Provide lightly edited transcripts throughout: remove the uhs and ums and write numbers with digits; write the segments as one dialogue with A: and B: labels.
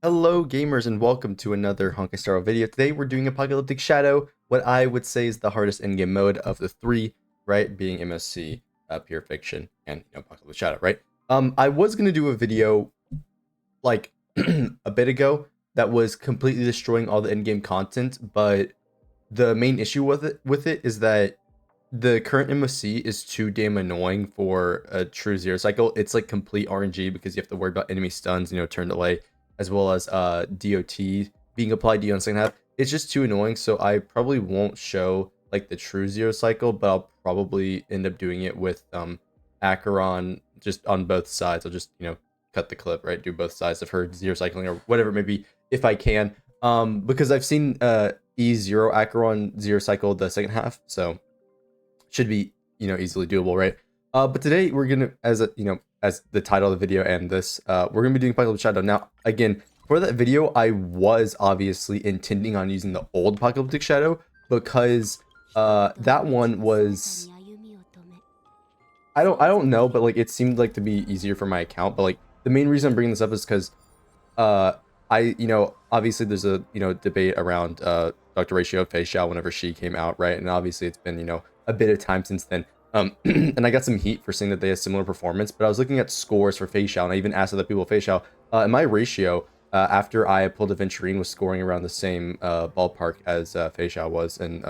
A: Hello gamers and welcome to another Honkai video. Today we're doing Apocalyptic Shadow, what I would say is the hardest endgame mode of the three, right? Being MSC, Pure Fiction, and Apocalyptic Shadow, right? I was gonna do a video like a bit ago that was completely destroying all the endgame content, but the main issue with it is that the current MSC is too damn annoying for a true zero cycle. It's like complete RNG because you have to worry about enemy stuns, turn delay, as well as DOT being applied to you on second half. It's just too annoying, so I probably won't show like the true zero cycle, but I'll probably end up doing it with Acheron just on both sides. I'll just cut the clip, right? Do both sides of her zero cycling or whatever, maybe if I can. Because I've seen E0 Acheron zero cycle the second half, so should be easily doable, right? But today we're gonna, as the title of the video and this, we're gonna be doing Apocalyptic Shadow. Now, again, for that video, I was obviously intending on using the old Apocalyptic Shadow because that one was, I don't know, but like it seemed like to be easier for my account. But like the main reason I'm bringing this up is because obviously there's a debate around Dr. Ratio of Facial whenever she came out, right? And obviously it's been a bit of time since then. And I got some heat for saying that they have similar performance, but I was looking at scores for Facial, and I even asked other people Facial, and my ratio after I pulled Aventurine was scoring around the same ballpark as Facial was in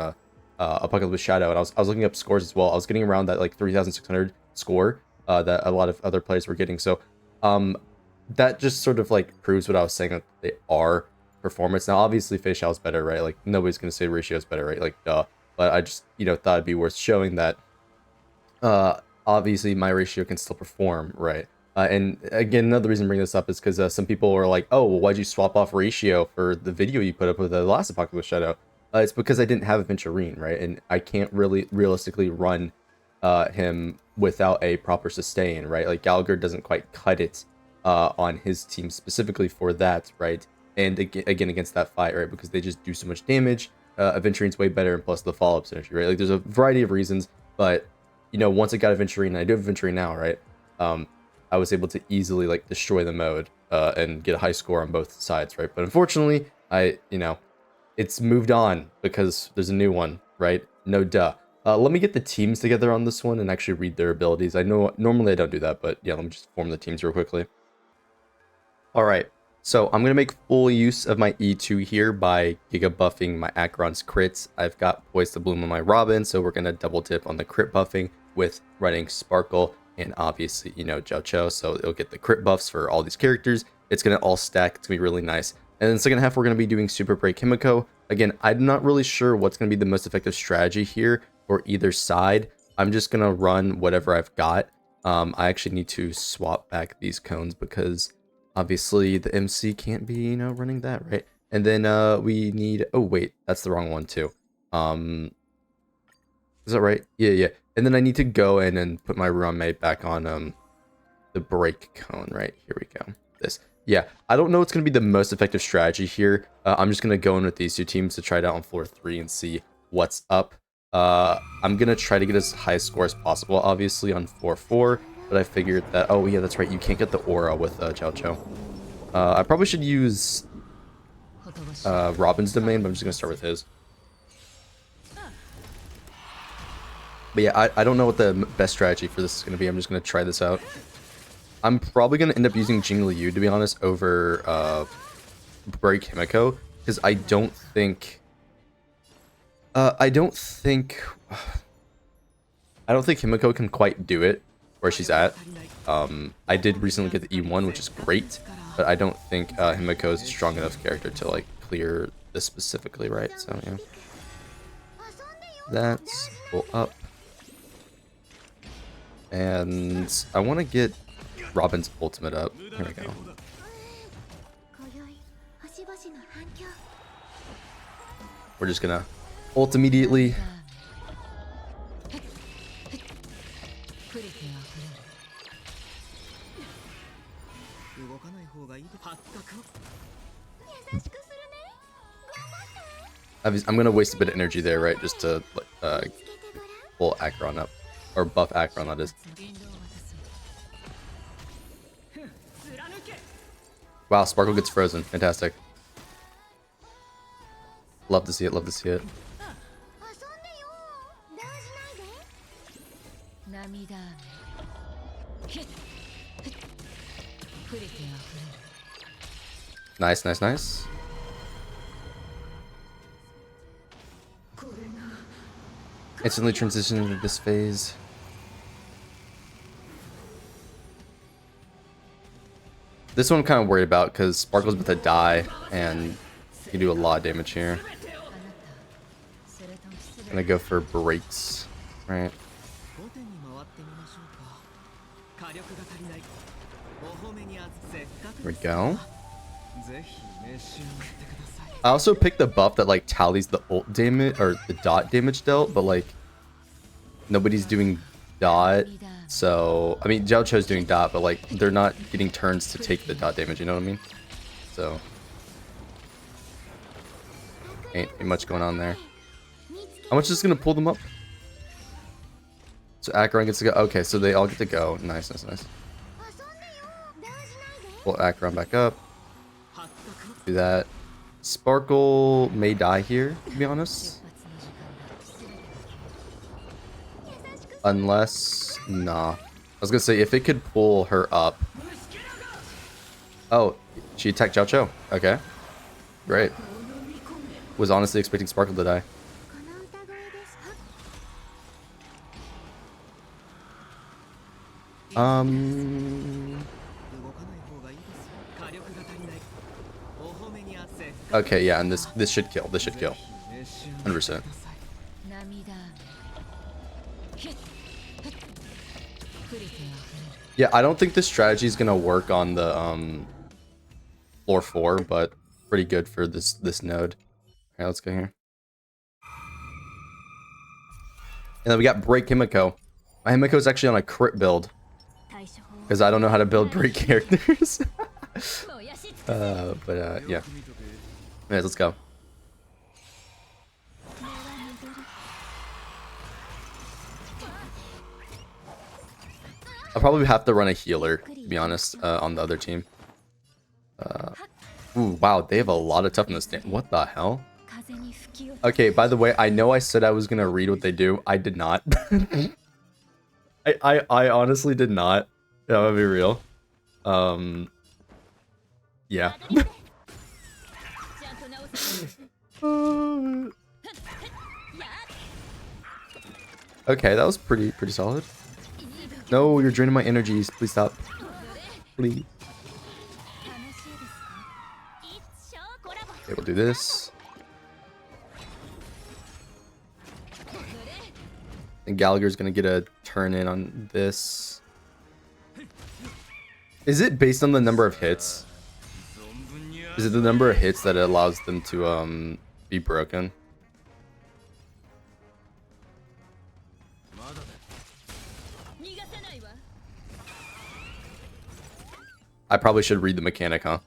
A: Apocalyptic Shadow, and I was looking up scores as well. I was getting around that like 3,600 score that a lot of other players were getting. So that just sort of like proves what I was saying, that they are performance. Now, obviously, Facial is better, right? Like nobody's gonna say ratio is better, right? Like duh. But I just thought it'd be worth showing that obviously my ratio can still perform, right? And again, another reason to bring this up is because some people were like, oh, well, why'd you swap off ratio for the video you put up with the last Apocalyptic Shadow? It's because I didn't have Aventurine, right? And I can't really realistically run him without a proper sustain, right? Like Gallagher doesn't quite cut it on his team specifically for that, right? And again against that fight, right? Because they just do so much damage. Aventurine's way better, and plus the follow-up synergy, right? Like there's a variety of reasons, but once I got Aventurine, and I do have Aventurine now, right? I was able to easily like destroy the mode and get a high score on both sides, right? But unfortunately, it's moved on because there's a new one, right? No duh. Let me get the teams together on this one and actually read their abilities. I know normally I don't do that, but yeah, let me just form the teams real quickly. All right, so I'm gonna make full use of my E2 here by giga buffing my Acheron's crits. I've got Poise to Bloom on my Robin, so we're gonna double dip on the crit buffing with running Sparkle and obviously Jiao Cho, so it'll get the crit buffs for all these characters. It's gonna all stack. It's gonna be really nice. And then the second half, we're gonna be doing Super Break Himiko. Again, I'm not really sure what's gonna be the most effective strategy here for either side. I'm just gonna run whatever I've got. I actually need to swap back these cones because obviously the MC can't be running that, right? And then we need, oh wait, that's the wrong one too. Is that right? Yeah. And then I need to go in and put my roommate back on the break cone, right? Here we go. This. Yeah, I don't know what's going to be the most effective strategy here. I'm just going to go in with these two teams to try it out on floor 3 and see what's up. I'm going to try to get as high a score as possible, obviously, on floor 4. But I figured that, oh yeah, that's right, you can't get the aura with Jiao Cho. I probably should use Robin's domain, but I'm just going to start with his. But yeah, I don't know what the best strategy for this is going to be. I'm just going to try this out. I'm probably going to end up using Jing Liu, to be honest, over Break Himiko, because I don't think Himiko can quite do it where she's at. I did recently get the E1, which is great, but I don't think Himiko is a strong enough character to like clear this specifically, right? So yeah, that's pull up, and I want to get Robin's ultimate up. Here we go. We're just gonna ult immediately. I'm gonna waste a bit of energy there, right? Just to pull Acheron up, or buff Acheron, that is. Wow, Sparkle gets frozen. Fantastic. Love to see it, love to see it. Nice, nice, nice. Instantly transition into this phase. This one I'm kind of worried about because Sparkle's about to die and you can do a lot of damage here. I'm gonna go for breaks, right? There we go. I also picked the buff that like tallies the ult damage or the dot damage dealt, but like nobody's doing dot. So I mean Jiao Cho's doing dot, but like they're not getting turns to take the dot damage, you know what I mean? So ain't much going on there. How much is gonna pull them up? So Acheron gets to go. Okay, so they all get to go. Nice, nice, nice. Pull Acheron back up. Do that. Sparkle may die here, to be honest. Unless... Nah. I was gonna say, if it could pull her up... Oh, she attacked Jiao Cho. Okay. Great. Was honestly expecting Sparkle to die. Okay, yeah, and this should kill. This should kill. 100%. Yeah, I don't think this strategy is gonna work on the floor 4, but pretty good for this node. Okay, let's go here. And then we got Break Himiko. My Himiko is actually on a crit build because I don't know how to build break characters. Yeah. Anyways, let's go. I'll probably have to run a healer, to be honest, on the other team. Ooh, wow, they have a lot of toughness. What the hell? Okay, by the way, I know I said I was gonna read what they do. I did not. I honestly did not. Yeah, I'll be real. Yeah. Okay, that was pretty solid. No, you're draining my energies. Please stop. Please. Okay, we'll do this. And Gallagher's gonna get a turn in on this. Is it based on the number of hits? Is it the number of hits that allows them to be broken? I probably should read the mechanic, huh?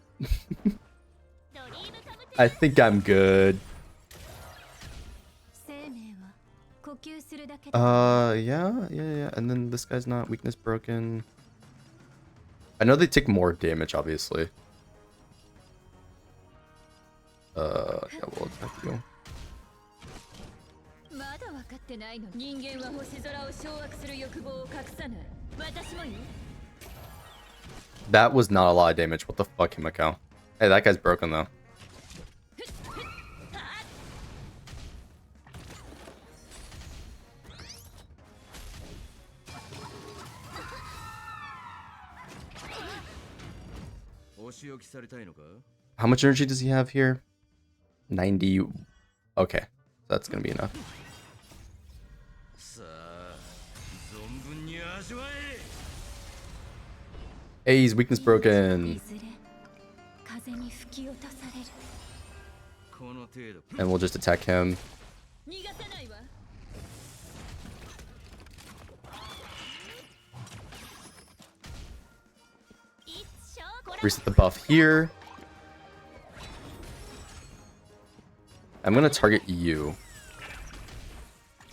A: I think I'm good. Yeah. And then this guy's not weakness broken. I know they take more damage, obviously. Yeah, we'll attack you. That was not a lot of damage. What the fuck, Himiko? Hey, that guy's broken though. How much energy does he have here? 90. Okay, that's gonna be enough. Hey, he's weakness broken. And we'll just attack him. Reset the buff here. I'm gonna target you.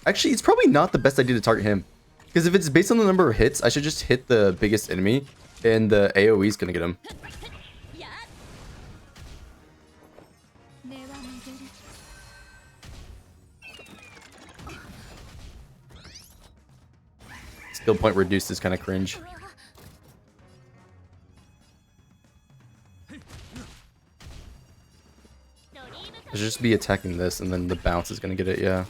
A: Actually, it's probably not the best idea to target him. Because if it's based on the number of hits, I should just hit the biggest enemy. And the AoE is gonna get him. Skill point reduced is kind of cringe. I should just be attacking this, and then the bounce is gonna get it, yeah.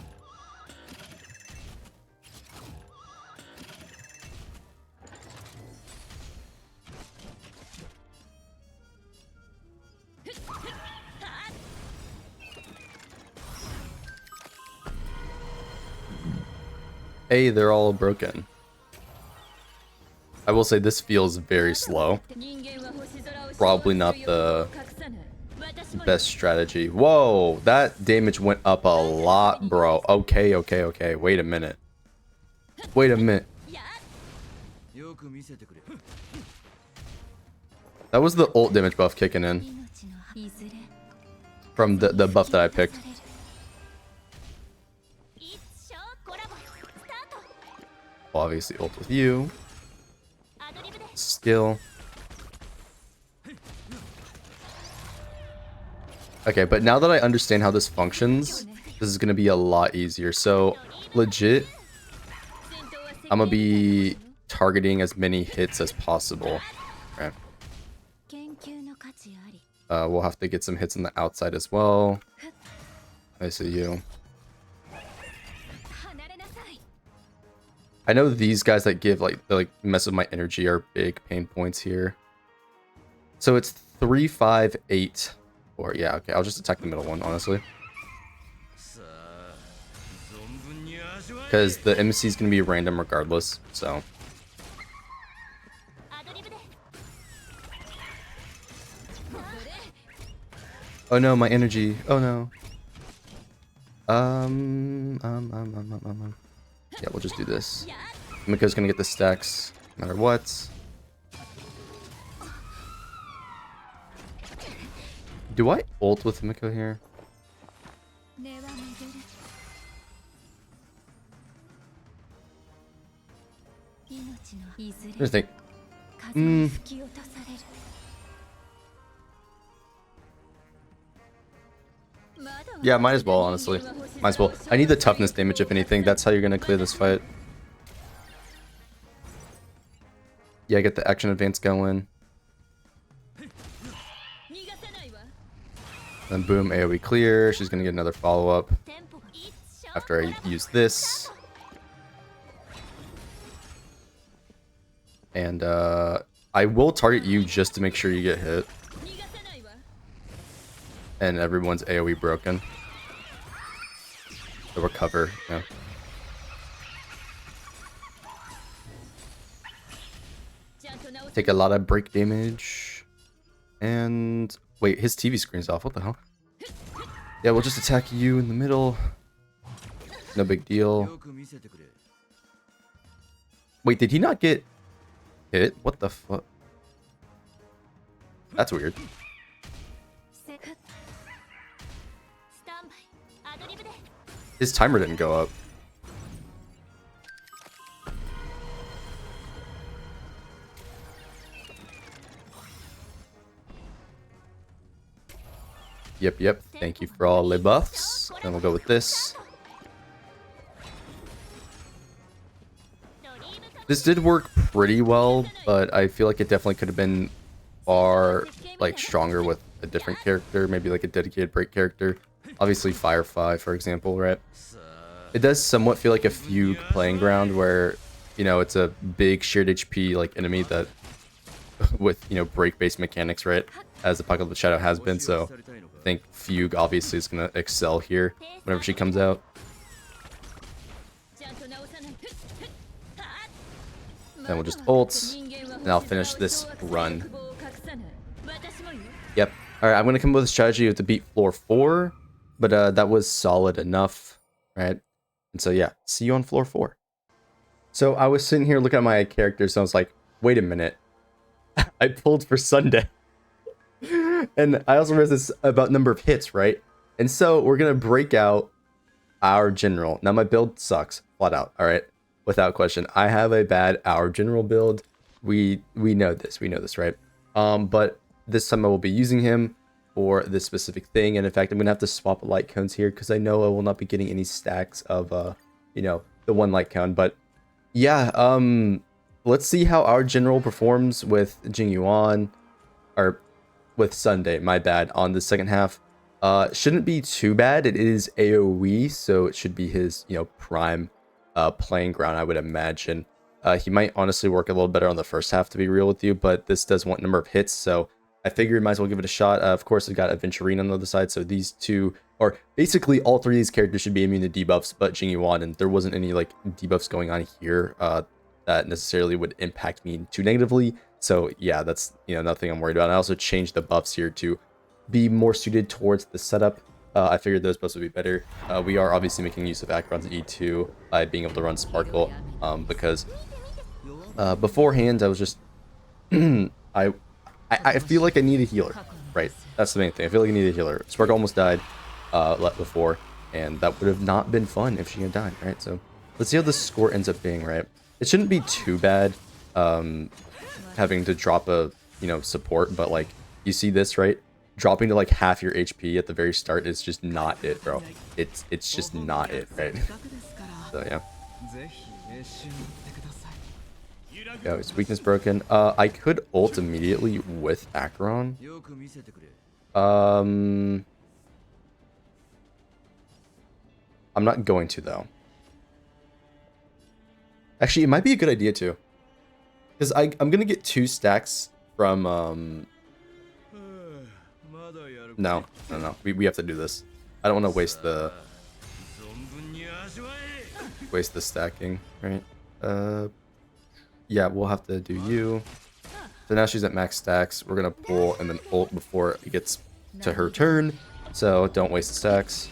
A: Hey, they're all broken. I will say this feels very slow. Probably not the best strategy. Whoa, that damage went up a lot, bro. Okay, okay, okay. Wait a minute. Wait a minute. That was the ult damage buff kicking in. From the buff that I picked. Obviously ult with you. Skill. Okay, but now that I understand how this functions, this is going to be a lot easier. So, legit, I'm going to be targeting as many hits as possible. Okay. We'll have to get some hits on the outside as well. I see you. I know these guys that give like mess with my energy are big pain points here. So it's 3, 5, 8. Or yeah, okay, I'll just attack the middle one, honestly. Because the MC is gonna be random regardless, so. Oh no, my energy. Oh no. Yeah, we'll just do this. Miko's gonna get the stacks no matter what. Do I ult with Miko here? Here's the thing. Yeah, might as well, honestly. Might as well. I need the toughness damage, if anything. That's how you're gonna clear this fight. Yeah, get the action advance going. Then boom, AoE clear. She's gonna get another follow-up after I use this. And I will target you just to make sure you get hit. And everyone's AoE broken. To recover, yeah. Take a lot of break damage. And wait, his TV screen's off. What the hell? Yeah, we'll just attack you in the middle. No big deal. Wait, did he not get hit? What the fuck? That's weird. His timer didn't go up. Yep. Thank you for all the buffs. Then we'll go with this. This did work pretty well, but I feel like it definitely could have been far like stronger with a different character, maybe like a dedicated break character. Obviously Firefly, for example, right? It does somewhat feel like a Fugue playing ground where, you know, it's a big shared HP like enemy that with, you know, break-based mechanics, right? As Apocalyptic Shadow has been, so I think Fugue obviously is going to excel here whenever she comes out. Then we'll just ult, and I'll finish this run. Yep. Alright, I'm going to come up with a strategy to beat floor 4, but that was solid enough, right? And so yeah, see you on floor 4. So I was sitting here looking at my characters, and I was like, wait a minute. I pulled for Sunday. And I also realized this about number of hits, right? And so we're going to break out our general. Now my build sucks, flat out, alright? Without question. I have a bad our general build. We know this, right? But this time I will be using him. for this specific thing. And in fact, I'm gonna have to swap light cones here because I know I will not be getting any stacks of you know, the one light cone. But yeah, let's see how our general performs with Jing Yuan, or with Sunday, my bad, on the second half. Shouldn't be too bad. It is AoE, so it should be his, you know, prime playing ground, I would imagine. He might honestly work a little better on the first half, to be real with you, but this does want number of hits, so I figured might as well give it a shot. Of course, I've got Aventurine on the other side, so these two, or basically all three of these characters should be immune to debuffs, but Jing Yuan, and there wasn't any like debuffs going on here that necessarily would impact me too negatively. So yeah, that's, you know, nothing I'm worried about. I also changed the buffs here to be more suited towards the setup. I figured those buffs would be better. We are obviously making use of Acheron's E2 by being able to run Sparkle, because beforehand I was just I feel like I need a healer, right? That's the main thing. I feel like I need a healer. Sparkle almost died before, and that would have not been fun if she had died, right? So let's see how the score ends up being, right? It shouldn't be too bad having to drop a, you know, support, but like you see this, right? Dropping to like half your HP at the very start is just not it, bro. It's just not it, right? So yeah. Yeah, his weakness broken. I could ult immediately with Acheron. I'm not going to though. Actually, it might be a good idea too, because I'm gonna get 2 stacks from No, we have to do this. I don't want to waste the stacking, right? Yeah, we'll have to do you. So now she's at max stacks. We're gonna pull and then ult before it gets to her turn. So don't waste the stacks.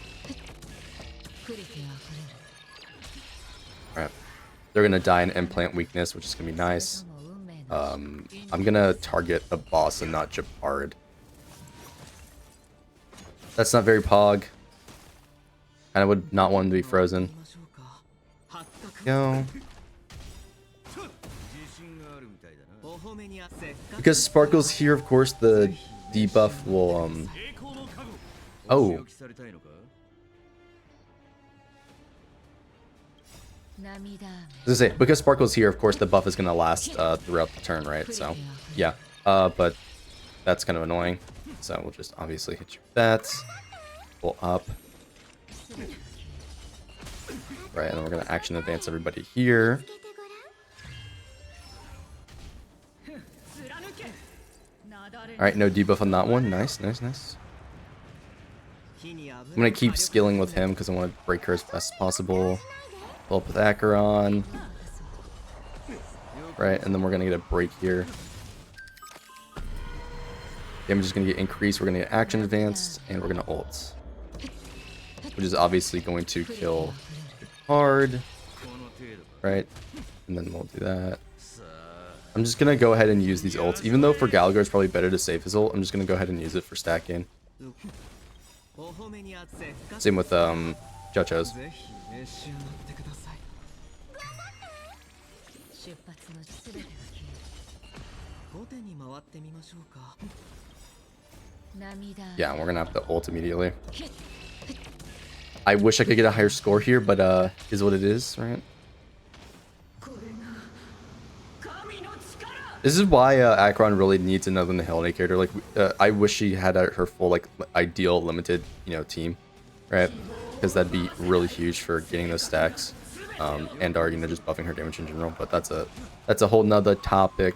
A: Alright. They're gonna die in implant weakness, which is gonna be nice. I'm gonna target a boss and not Japard. That's not very pog. And I would not want him to be frozen. Go. Because Sparkle's here, of course, the debuff will, Oh. As I say, because Sparkle's here, of course, the buff is going to last throughout the turn, right? So, yeah. But that's kind of annoying. So we'll just obviously hit you with that. Pull up. Right, and then we're going to action advance everybody here. Alright, no debuff on that one. Nice, nice, nice. I'm going to keep skilling with him because I want to break her as fast as possible. Pull up with Acheron. Right, and then we're going to get a break here. Damage is going to get increased. We're going to get action advanced, and we're going to ult. Which is obviously going to kill hard. Right, and then we'll do that. I'm just going to go ahead and use these ults. Even though for Gallagher it's probably better to save his ult, I'm just going to go ahead and use it for stacking. Same with Jocho's. Yeah, we're going to have to ult immediately. I wish I could get a higher score here, but is what it is, right? This is why Acheron really needs another Nihility character. Like, I wish she had her full, like, ideal limited, you know, team, right? Because that'd be really huge for getting those stacks, and or, you know, just buffing her damage in general. But that's a whole nother topic,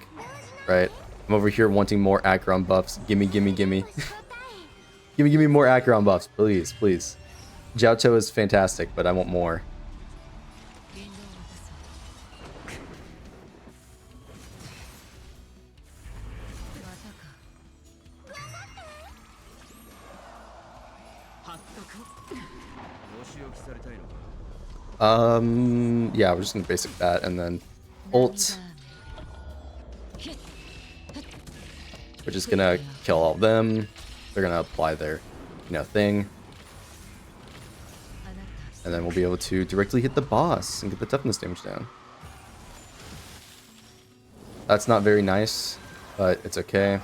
A: right? I'm over here wanting more Acheron buffs. Gimme, gimme, gimme, gimme more Acheron buffs, please, please. Jiaotou is fantastic, but I want more. Yeah, we're just gonna basic that and then ult, which is gonna kill all of them. They're gonna apply their, you know, thing, and then we'll be able to directly hit the boss and get the toughness damage down. That's not very nice, but it's okay.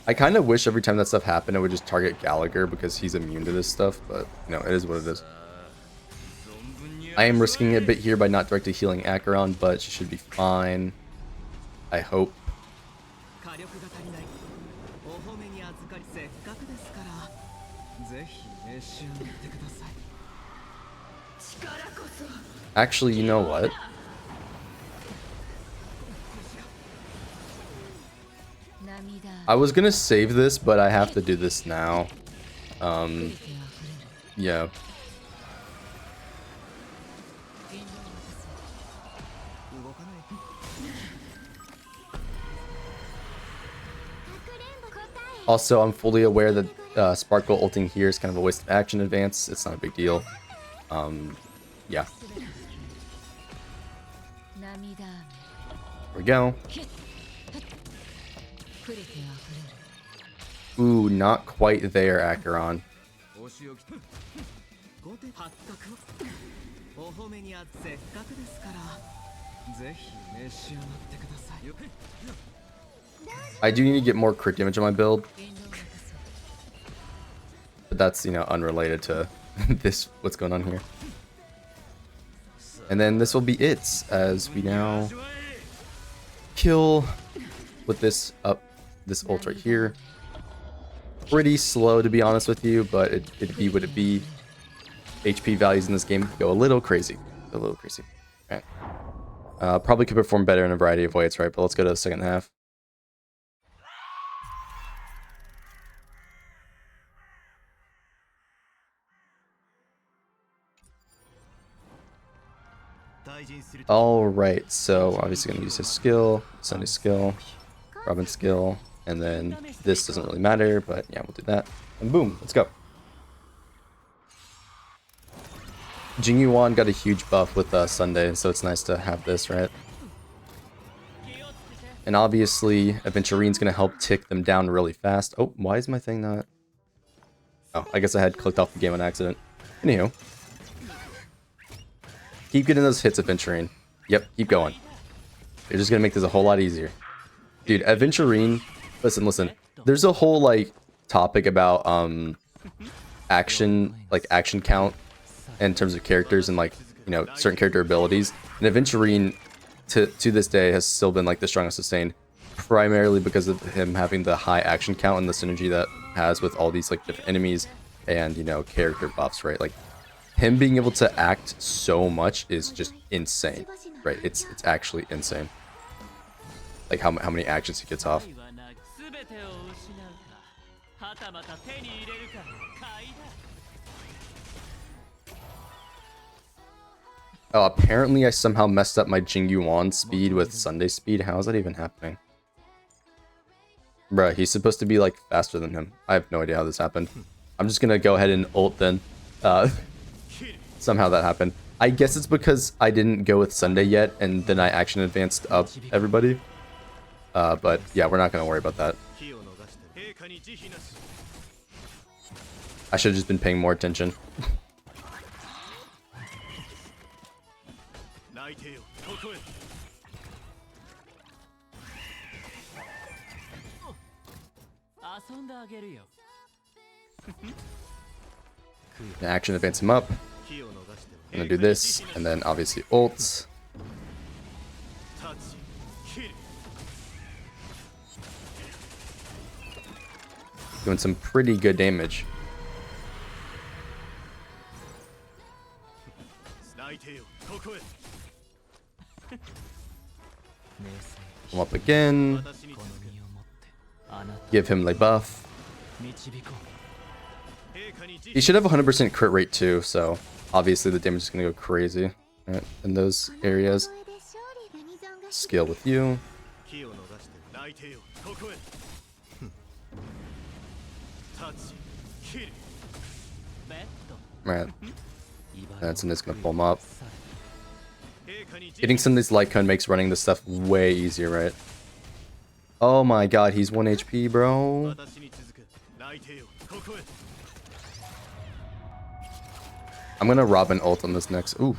A: I kind of wish every time that stuff happened, it would just target Gallagher because he's immune to this stuff, but you know, it is what it is. I am risking it a bit here by not directly healing Acheron, but she should be fine. I hope. Actually, you know what? I was gonna save this, but I have to do this now. Yeah. Also, I'm fully aware that Sparkle ulting here is kind of a waste of action advance. It's not a big deal. Yeah. There we go. Ooh, not quite there, Acheron. I do need to get more crit damage on my build. But that's, you know, unrelated to this, what's going on here. And then this will be it, as we now kill with this up, this ult right here. Pretty slow, to be honest with you, but it'd be what it be. HP values in this game go a little crazy. A little crazy. All right. Probably could perform better in a variety of ways, right? But let's go to the second half. Alright, so obviously going to use his skill, Sunny's skill, Robin's skill, and then this doesn't really matter, but yeah, we'll do that. And boom, let's go. Jing Yuan got a huge buff with Sunday, so it's nice to have this, right? And obviously, Adventurine's going to help tick them down really fast. Oh, why is my thing not... Oh, I guess I had clicked off the game on accident. Anywho. Keep getting those hits, Adventurine. Yep, keep going. You're just going to make this a whole lot easier. Dude, Adventurine... Listen. There's a whole, like, topic about, action count in terms of characters and, like, you know, certain character abilities. And Adventurine, to this day, has still been, like, the strongest sustained. Primarily because of him having the high action count and the synergy that has with all these, like, different enemies and, you know, character buffs, right? Like, him being able to act so much is just insane, right? It's actually insane. Like, how many actions he gets off. Oh, apparently I somehow messed up my Jing Yuan speed with Sunday speed. How is that even happening? Bruh, he's supposed to be, like, faster than him. I have no idea how this happened. I'm just gonna go ahead and ult then. Somehow that happened. I guess it's because I didn't go with Sunday yet, and then I action advanced up everybody. But yeah, we're not gonna worry about that. I should have just been paying more attention. Action advance him up. I'm gonna do this, and then obviously ults. Doing some pretty good damage. Come up again. Give him the buff. He should have 100% crit rate too, so obviously the damage is going to go crazy, right, in those areas. Skill with you. Right. That's just going to pull him up. Getting some of these light cone makes running this stuff way easier, right? Oh my god, he's 1 HP, bro. I'm gonna Robin ult on this next. Ooh.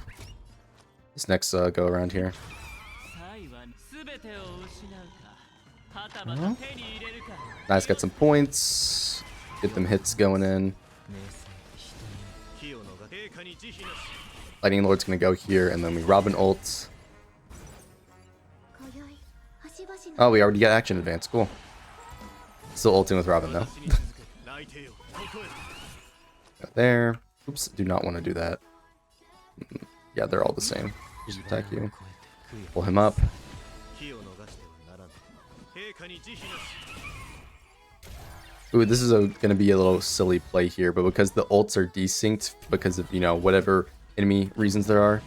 A: This next go around here. Huh? Nice, got some points. Get them hits going in. Lightning Lord's gonna go here, and then we Robin ult. Oh, we already got action advance. Cool. Still ulting with Robin though. Got there. Oops, do not want to do that. Yeah, they're all the same. Just attack you. Pull him up. Ooh, this is gonna be a little silly play here, but because the ults are desynced because of, you know, whatever enemy reasons there are,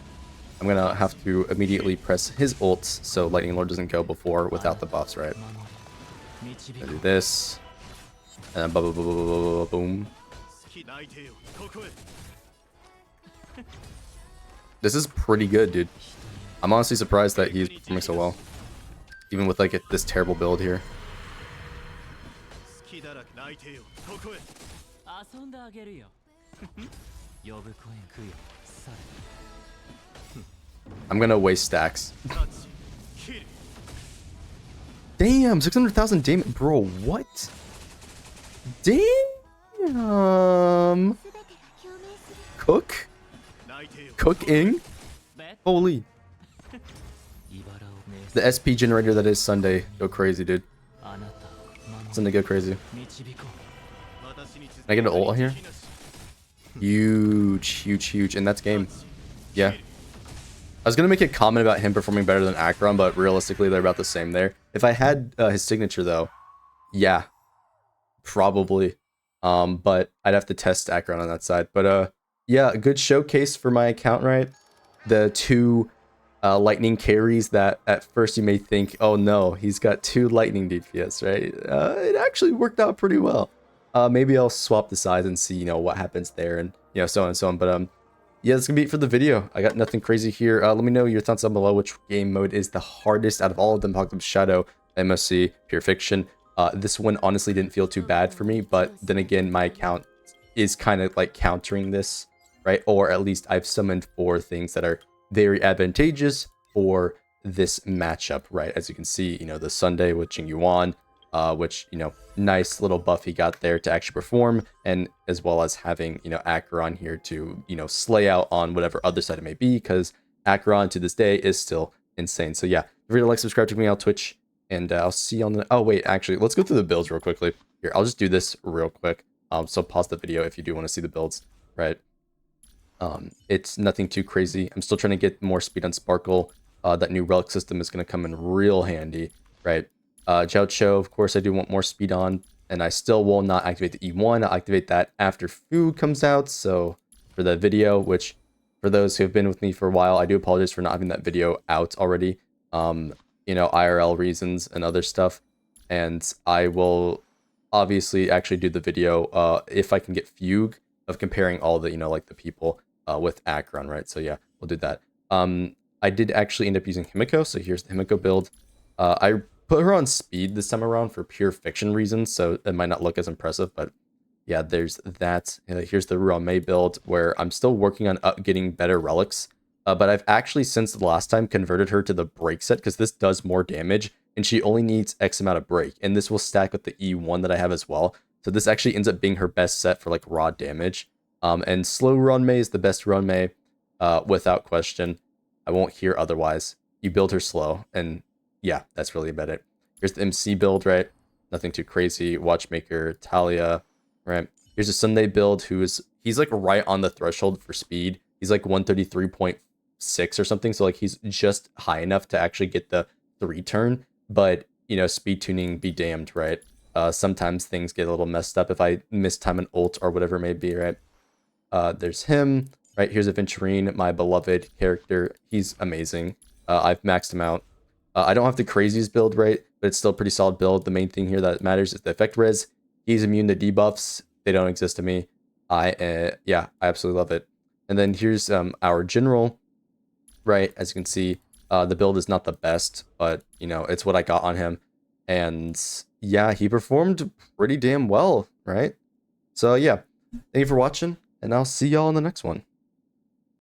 A: I'm gonna have to immediately press his ults so Lightning Lord doesn't go before without the buffs, right? I do this, and then boom. This is pretty good, dude. I'm honestly surprised that he's performing so well, even with like this terrible build here. I'm gonna waste stacks. Damn, 600,000 damage, bro. What? Damn. Cooking? Holy. The SP generator that is Sunday. Go crazy, dude. Sunday, go crazy. Can I get an ult here? Huge. And that's game. Yeah. I was going to make a comment about him performing better than Acheron, but realistically, they're about the same there. If I had his signature, though, yeah. Probably. But I'd have to test Acheron on that side. But, yeah, a good showcase for my account, right? The two lightning carries that at first you may think, oh no, he's got 2 lightning DPS, right? It actually worked out pretty well. Maybe I'll swap the sides and see, you know, what happens there, and, you know, so on and so on. But yeah, that's gonna be it for the video. I got nothing crazy here. Let me know your thoughts down below. Which game mode is the hardest out of all of them? Apocalyptic Shadow, MSC, Pure Fiction. This one honestly didn't feel too bad for me, but then again, my account is kind of like countering this, right? Or at least I've summoned 4 things that are very advantageous for this matchup, right? As you can see, you know, the Sunday with Jing Yuan, which, you know, nice little buff he got there to actually perform, and as well as having, you know, Acheron here to, you know, slay out on whatever other side it may be, because Acheron to this day is still insane. So yeah, if you're to like, subscribe to me on Twitch, and I'll see you on the... Oh wait, actually, let's go through the builds real quickly. Here, I'll just do this real quick. So pause the video if you do want to see the builds, right? It's nothing too crazy. I'm still trying to get more speed on Sparkle. That new relic system is going to come in real handy, right? Jiao Cho, of course, I do want more speed on, and I still will not activate the E1. I'll activate that after food comes out. So for the video, which for those who have been with me for a while, I do apologize for not having that video out already. You know, IRL reasons and other stuff. And I will obviously actually do the video if I can get Fugue of comparing all the, you know, like the people with Acheron, right? So yeah, we'll do that. I did actually end up using Himiko, so here's the Himiko build. I put her on speed this time around for Pure Fiction reasons, so it might not look as impressive, but yeah, there's that. Here's the Ruan Mei build, where I'm still working on getting better relics, but I've actually, since the last time, converted her to the break set, because this does more damage, and she only needs X amount of break, and this will stack with the E1 that I have as well, so this actually ends up being her best set for, like, raw damage. And slow Ruan Mei is the best Ruan Mei, without question. I won't hear otherwise. You build her slow, and yeah, that's really about it. Here's the MC build, right? Nothing too crazy. Watchmaker, Talia, right? Here's a Sunday build he's like right on the threshold for speed. He's like 133.6 or something, so like he's just high enough to actually get the 3 turn, but, you know, speed tuning be damned, right? Sometimes things get a little messed up if I mistime an ult or whatever it may be, right? There's him. Right, here's Aventurine, my beloved character. He's amazing. I've maxed him out. I don't have the craziest build, right? But it's still a pretty solid build. The main thing here that matters is the effect res. He's immune to debuffs. They don't exist to me. Yeah, I absolutely love it. And then here's our general, right? As you can see, the build is not the best, but, you know, it's what I got on him. And yeah, he performed pretty damn well, right? So yeah, thank you for watching, and I'll see y'all in the next one.